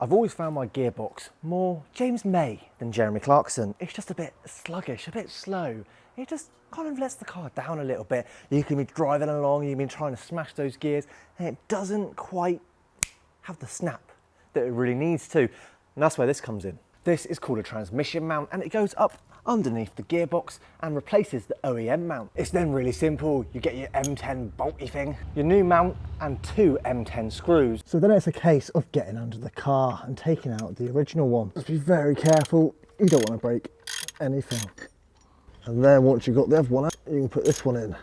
I've always found my gearbox more James May than Jeremy Clarkson. It's just a bit sluggish, a bit slow. It just kind of lets the car down a little bit. You can be driving along, you've been trying to smash those gears, and it doesn't quite have the snap that it really needs to. And that's where this comes in. This is called a transmission mount, and it goes up underneath the gearbox and replaces the OEM mount. It's then really simple. You get your M10 bolty thing, your new mount, and 2 M10 screws. So then it's a case of getting under the car and taking out the original one. Just be very careful. You don't want to break anything. And then once you've got the other one out, you can put this one in.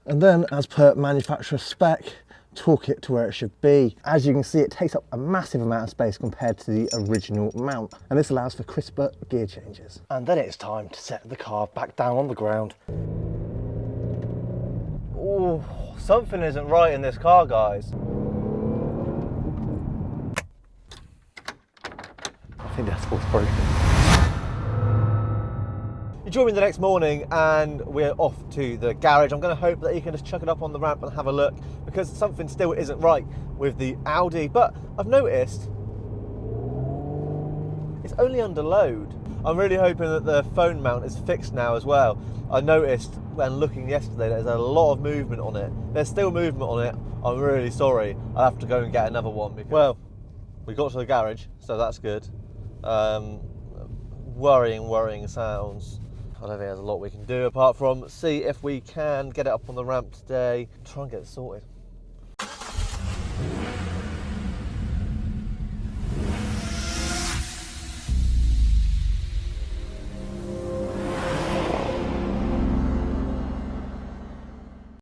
And then, as per manufacturer spec, torque it to where it should be. As you can see, it takes up a massive amount of space compared to the original mount, and this allows for crisper gear changes. And then it's time to set the car back down on the ground. Oh, something isn't right in this car, guys. I think that's what's broken. You join me the next morning and we're off to the garage. I'm going to hope that you can just chuck it up on the ramp and have a look, because something still isn't right with the Audi. But I've noticed it's only under load. I'm really hoping that the phone mount is fixed now as well. I noticed when looking yesterday that there's a lot of movement on it. There's still movement on it. I'm really sorry. I'll have to go and get another one. Well, we got to the garage, so that's good. Worrying sounds. I don't think there's a lot we can do apart from see if we can get it up on the ramp today, try and get it sorted.